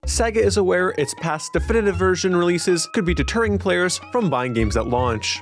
Sega is aware its past definitive version releases could be deterring players from buying games at launch.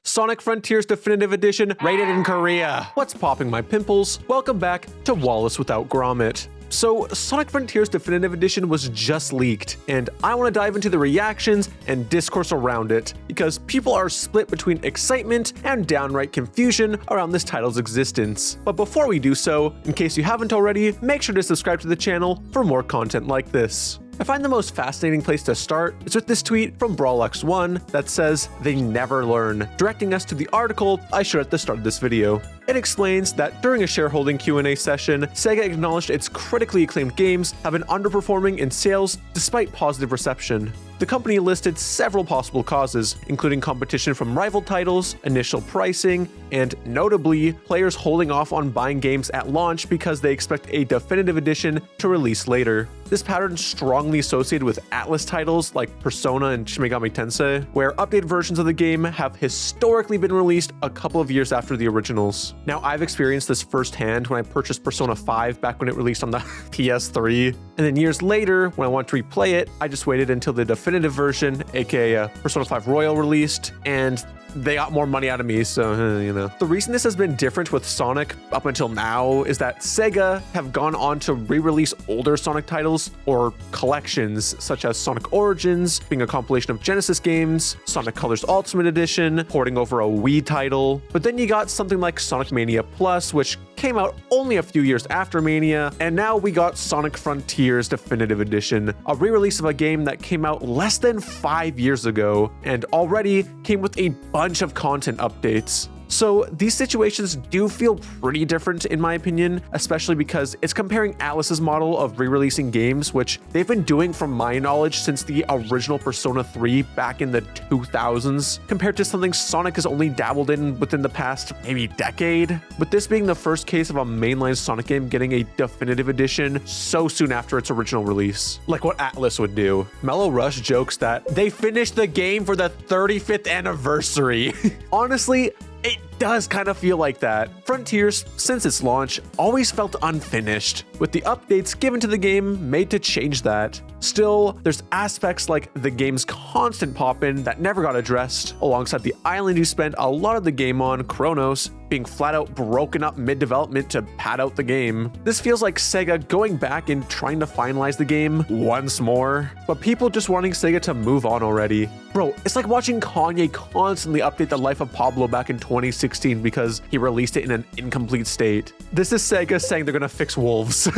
Sonic Frontiers Definitive Edition rated in Korea. What's popping, my pimples? Welcome back to Wallace Without Gromit. So, Sonic Frontiers Definitive Edition was just leaked, and I want to dive into the reactions and discourse around it, because people are split between excitement and downright confusion around this title's existence. But before we do so, in case you haven't already, make sure to subscribe to the channel for more content like this. I find the most fascinating place to start is with this tweet from BrawlX1 that says, "They never learn," directing us to the article I showed at the start of this video. It explains that during a shareholding Q&A session, Sega acknowledged its critically acclaimed games have been underperforming in sales despite positive reception. The company listed several possible causes, including competition from rival titles, initial pricing, and notably, players holding off on buying games at launch because they expect a definitive edition to release later. This pattern is strongly associated with Atlus titles like Persona and Shin Megami Tensei, where updated versions of the game have historically been released a couple of years after the originals. Now, I've experienced this firsthand when I purchased Persona 5 back when it released on the PS3, and then years later, when I wanted to replay it, I just waited until the definitive version, aka Persona 5 Royal, released, and they got more money out of me, so, you know. The reason this has been different with Sonic up until now is that Sega have gone on to re-release older Sonic titles or collections, such as Sonic Origins, being a compilation of Genesis games, Sonic Colors Ultimate Edition, porting over a Wii title. But then you got something like Sonic Mania Plus, which came out only a few years after Mania, and now we got Sonic Frontiers Definitive Edition, a re-release of a game that came out less than 5 years ago, and already came with a bunch of content updates. So these situations do feel pretty different in my opinion, especially because it's comparing Atlus's model of re-releasing games, which they've been doing from my knowledge since the original Persona 3 back in the 2000s, compared to something Sonic has only dabbled in within the past maybe decade. With this being the first case of a mainline Sonic game getting a definitive edition so soon after its original release, like what Atlus would do. Mellow Rush jokes that they finished the game for the 35th anniversary. Honestly, it does kind of feel like that. Frontiers, since its launch, always felt unfinished, with the updates given to the game made to change that. Still, there's aspects like the game's constant pop-in that never got addressed, alongside the island you spent a lot of the game on, Kronos, being flat out broken up mid-development to pad out the game. This feels like Sega going back and trying to finalize the game once more, but people just wanting Sega to move on already. Bro, it's like watching Kanye constantly update the life of Pablo back in 2016 because he released it in an incomplete state. This is Sega saying they're gonna fix wolves.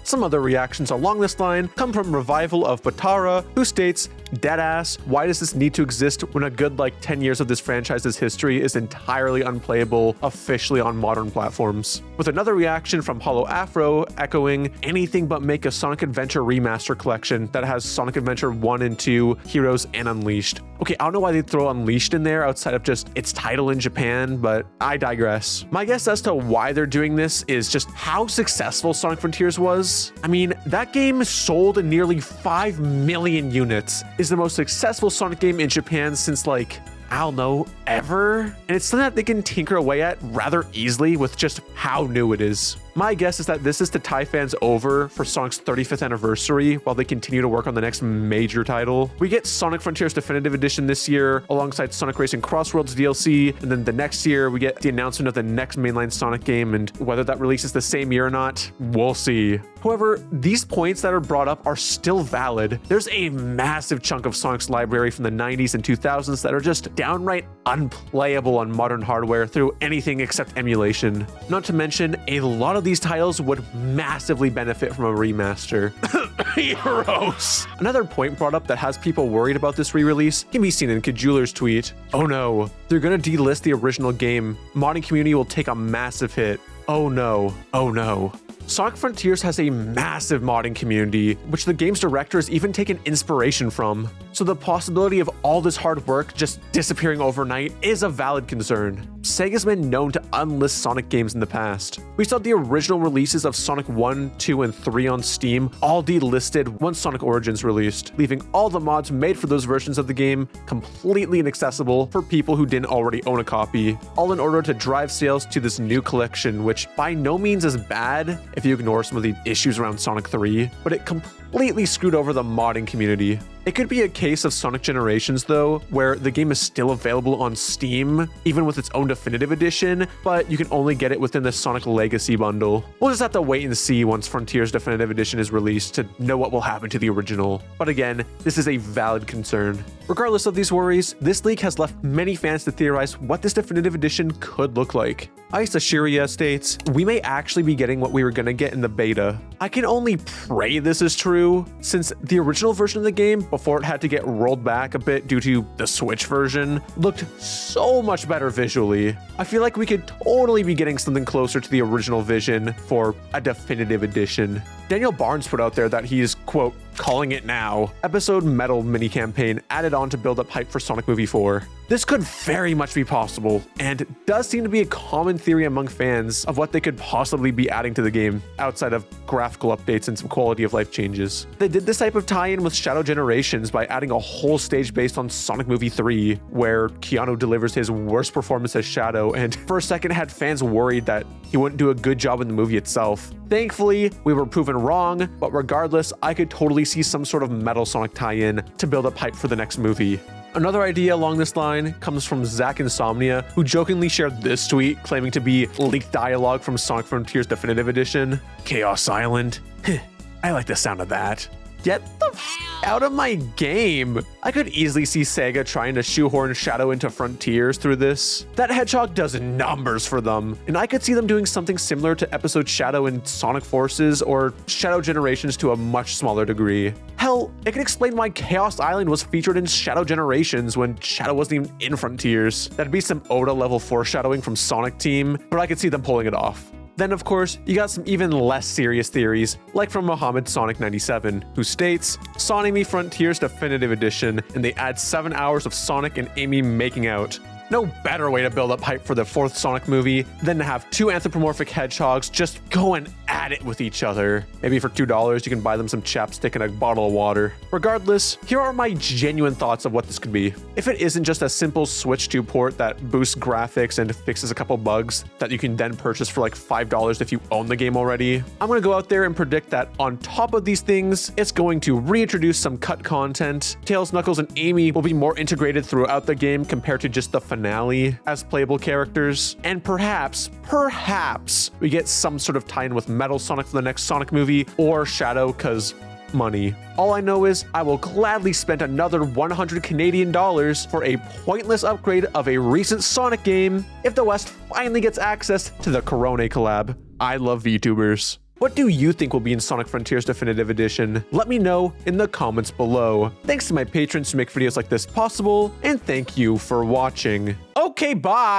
Some other reactions along this line come from Revival of Batara, who states, "Deadass, why does this need to exist when a good like 10 years of this franchise's history is entirely unplayable officially on modern platforms?" With another reaction from Hollow Afro echoing, "Anything but make a Sonic Adventure remaster collection that has Sonic Adventure 1 and 2, Heroes, and Unleashed." Okay, I don't know why they throw Unleashed in there outside of just its title in Japan, but I digress. My guess as to why they're doing this is just how successful Sonic Frontiers was. I mean, that game sold nearly 5 million units, is the most successful Sonic game in Japan since like, I don't know, ever? And it's something that they can tinker away at rather easily with just how new it is. My guess is that this is to tie fans over for Sonic's 35th anniversary while they continue to work on the next major title. We get Sonic Frontiers Definitive Edition this year, alongside Sonic Racing Crossworlds DLC, and then the next year we get the announcement of the next mainline Sonic game, and whether that releases the same year or not, we'll see. However, these points that are brought up are still valid. There's a massive chunk of Sonic's library from the 90s and 2000s that are just downright unplayable on modern hardware through anything except emulation. Not to mention, a lot of these titles would massively benefit from a remaster. Heroes! Another point brought up that has people worried about this re-release can be seen in Kajuler's tweet. "Oh no, they're gonna delist the original game. Modding community will take a massive hit. Oh no, oh no." Sonic Frontiers has a massive modding community, which the game's director has even taken inspiration from. So the possibility of all this hard work just disappearing overnight is a valid concern. Sega's been known to unlist Sonic games in the past. We saw the original releases of Sonic 1, 2, and 3 on Steam all delisted once Sonic Origins released, leaving all the mods made for those versions of the game completely inaccessible for people who didn't already own a copy, all in order to drive sales to this new collection, which by no means is bad. if you ignore some of the issues around Sonic 3, but it completely screwed over the modding community. It could be a case of Sonic Generations though, where the game is still available on Steam, even with its own definitive edition, but you can only get it within the Sonic Legacy bundle. We'll just have to wait and see once Frontiers Definitive Edition is released to know what will happen to the original. But again, this is a valid concern. Regardless of these worries, this leak has left many fans to theorize what this definitive edition could look like. Ice Ashiria states, "We may actually be getting what we were gonna get in the beta. I can only pray this is true, since the original version of the game, before it had to get rolled back a bit due to the Switch version, looked so much better visually. I feel like we could totally be getting something closer to the original vision for a definitive edition." Daniel Barnes put out there that he's, quote, "calling it now. Episode Metal mini campaign added on to build up hype for Sonic Movie 4. This could very much be possible, and does seem to be a common theory among fans of what they could possibly be adding to the game, outside of graphical updates and some quality of life changes. They did this type of tie-in with Shadow Generations by adding a whole stage based on Sonic Movie 3, where Keanu delivers his worst performance as Shadow, and for a second had fans worried that he wouldn't do a good job in the movie itself. Thankfully, we were proven wrong, but regardless, I could totally see some sort of Metal Sonic tie-in to build up hype for the next movie. Another idea along this line comes from Zach Insomnia, who jokingly shared this tweet claiming to be leaked dialogue from Sonic Frontiers Definitive Edition. "Chaos Island. I like the sound of that. Get the out of my game." I could easily see Sega trying to shoehorn Shadow into Frontiers through this. That hedgehog does numbers for them, and I could see them doing something similar to episode Shadow in Sonic Forces or Shadow Generations to a much smaller degree. Hell, it can explain why Chaos Island was featured in Shadow Generations when Shadow wasn't even in Frontiers. That'd be some Oda level foreshadowing from Sonic Team, but I could see them pulling it off. Then, of course, you got some even less serious theories, like from Mohammed Sonic 97, who states, "Sonic Me Frontiers Definitive Edition, and they add 7 hours of Sonic and Amy making out." No better way to build up hype for the 4th Sonic movie than to have two anthropomorphic hedgehogs just going at it with each other. Maybe for $2 you can buy them some chapstick and a bottle of water. Regardless, here are my genuine thoughts of what this could be. If it isn't just a simple Switch 2 port that boosts graphics and fixes a couple bugs that you can then purchase for like $5 if you own the game already, I'm gonna go out there and predict that on top of these things, it's going to reintroduce some cut content. Tails, Knuckles, and Amy will be more integrated throughout the game compared to just the finale as playable characters, and perhaps we get some sort of tie-in with Metal Sonic for the next Sonic movie, or Shadow, cause money. All I know is I will gladly spend another 100 Canadian dollars for a pointless upgrade of a recent Sonic game if the West finally gets access to the Corone collab. I love VTubers. What do you think will be in Sonic Frontiers Definitive Edition? Let me know in the comments below. Thanks to my patrons who make videos like this possible, and thank you for watching. Okay, bye!